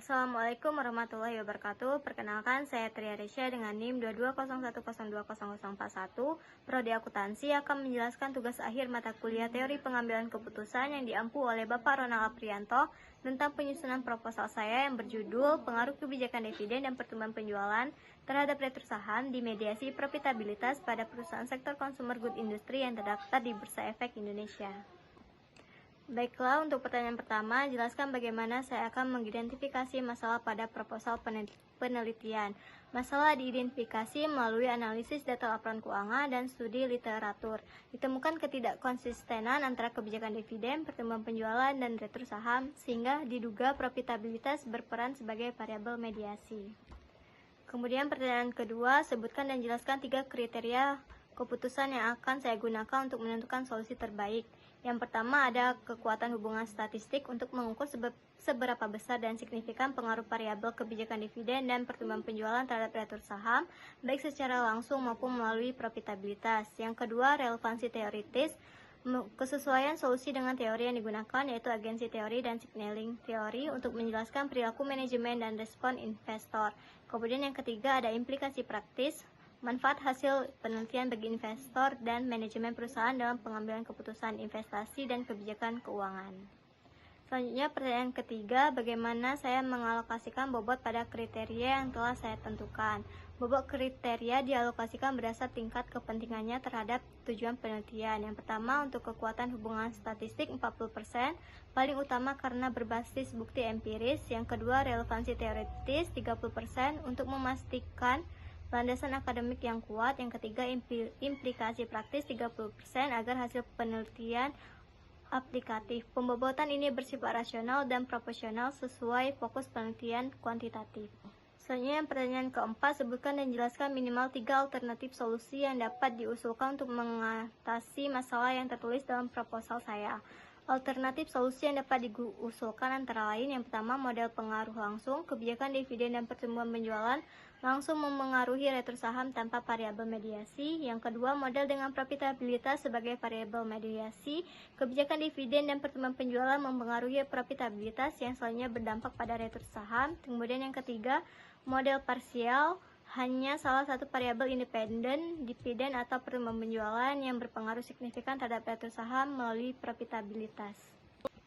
Assalamualaikum warahmatullahi wabarakatuh. Perkenalkan, saya Tria Resya dengan NIM 2201020041. Prodi Akuntansi akan menjelaskan tugas akhir mata kuliah teori pengambilan keputusan yang diampu oleh Bapak Ronald Aprianto tentang penyusunan proposal saya yang berjudul Pengaruh Kebijakan Dividen dan Pertumbuhan Penjualan terhadap retur saham di mediasi profitabilitas pada perusahaan sektor consumer good industry yang terdaftar di Bursa Efek Indonesia. Baiklah, untuk pertanyaan pertama, jelaskan bagaimana saya akan mengidentifikasi masalah pada proposal penelitian. Masalah diidentifikasi melalui analisis data laporan keuangan dan studi literatur. Ditemukan ketidakkonsistenan antara kebijakan dividen, pertumbuhan penjualan, dan retur saham, sehingga diduga profitabilitas berperan sebagai variabel mediasi. Kemudian pertanyaan kedua, sebutkan dan jelaskan 3 kriteria keputusan yang akan saya gunakan untuk menentukan solusi terbaik. Yang pertama ada kekuatan hubungan statistik untuk mengukur seberapa besar dan signifikan pengaruh variabel kebijakan dividen dan pertumbuhan penjualan terhadap retur saham, baik secara langsung maupun melalui profitabilitas. Yang kedua, relevansi teoritis, kesesuaian solusi dengan teori yang digunakan, yaitu agensi teori dan signaling teori untuk menjelaskan perilaku manajemen dan respon investor. Kemudian yang ketiga ada implikasi praktis, manfaat hasil penelitian bagi investor dan manajemen perusahaan dalam pengambilan keputusan investasi dan kebijakan keuangan. Selanjutnya pertanyaan ketiga, bagaimana saya mengalokasikan bobot pada kriteria yang telah saya tentukan. Bobot kriteria dialokasikan berdasar tingkat kepentingannya terhadap tujuan penelitian. Yang pertama untuk kekuatan hubungan statistik 40%, paling utama karena berbasis bukti empiris. Yang kedua relevansi teoritis 30% untuk memastikan landasan akademik yang kuat. Yang ketiga implikasi praktis 30% agar hasil penelitian aplikatif. Pembobotan ini bersifat rasional dan proporsional sesuai fokus penelitian kuantitatif. Selanjutnya pertanyaan keempat, sebutkan dan jelaskan minimal 3 alternatif solusi yang dapat diusulkan untuk mengatasi masalah yang tertulis dalam proposal saya. Alternatif solusi yang dapat diusulkan antara lain, yang pertama model pengaruh langsung, kebijakan dividen dan pertumbuhan penjualan langsung memengaruhi retur saham tanpa variabel mediasi. Yang kedua, model dengan profitabilitas sebagai variabel mediasi, kebijakan dividen dan pertumbuhan penjualan mempengaruhi profitabilitas yang selanjutnya berdampak pada retur saham. Kemudian yang ketiga, model parsial, hanya salah satu variabel independen, dividen atau pertumbuhan penjualan yang berpengaruh signifikan terhadap retur saham melalui profitabilitas.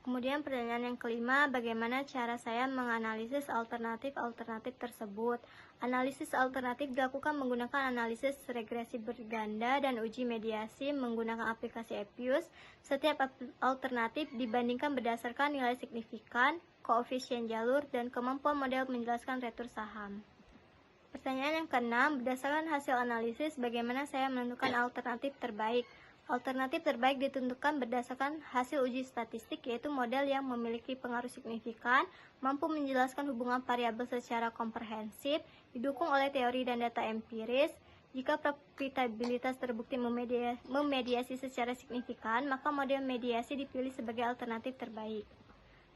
Kemudian pertanyaan yang kelima, bagaimana cara saya menganalisis alternatif-alternatif tersebut? Analisis alternatif dilakukan menggunakan analisis regresi berganda dan uji mediasi menggunakan aplikasi Epius. Setiap alternatif dibandingkan berdasarkan nilai signifikan, koefisien jalur, dan kemampuan model menjelaskan retur saham. Pertanyaan yang keenam, berdasarkan hasil analisis, bagaimana saya menentukan alternatif terbaik? Alternatif terbaik ditentukan berdasarkan hasil uji statistik, yaitu model yang memiliki pengaruh signifikan, mampu menjelaskan hubungan variabel secara komprehensif, didukung oleh teori dan data empiris. Jika profitabilitas terbukti memediasi secara signifikan, maka model mediasi dipilih sebagai alternatif terbaik.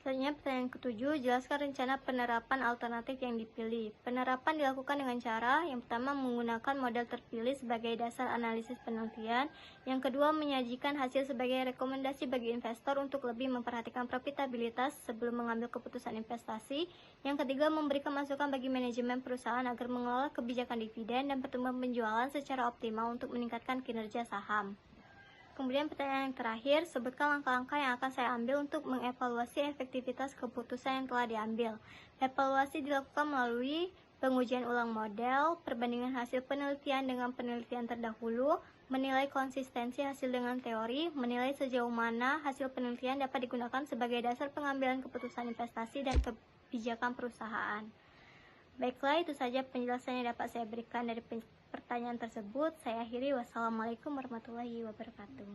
Selanjutnya pertanyaan ketujuh, jelaskan rencana penerapan alternatif yang dipilih. Penerapan dilakukan dengan cara, yang pertama menggunakan model terpilih sebagai dasar analisis penelitian. Yang kedua, menyajikan hasil sebagai rekomendasi bagi investor untuk lebih memperhatikan profitabilitas sebelum mengambil keputusan investasi. Yang ketiga, memberikan masukan bagi manajemen perusahaan agar mengelola kebijakan dividen dan pertumbuhan penjualan secara optimal untuk meningkatkan kinerja saham. Kemudian pertanyaan yang terakhir, sebutkan langkah-langkah yang akan saya ambil untuk mengevaluasi efektivitas keputusan yang telah diambil. Evaluasi dilakukan melalui pengujian ulang model, perbandingan hasil penelitian dengan penelitian terdahulu, menilai konsistensi hasil dengan teori, menilai sejauh mana hasil penelitian dapat digunakan sebagai dasar pengambilan keputusan investasi dan kebijakan perusahaan. Baiklah, itu saja penjelasan yang dapat saya berikan dari pertanyaan tersebut. Saya akhiri. Wassalamualaikum warahmatullahi wabarakatuh.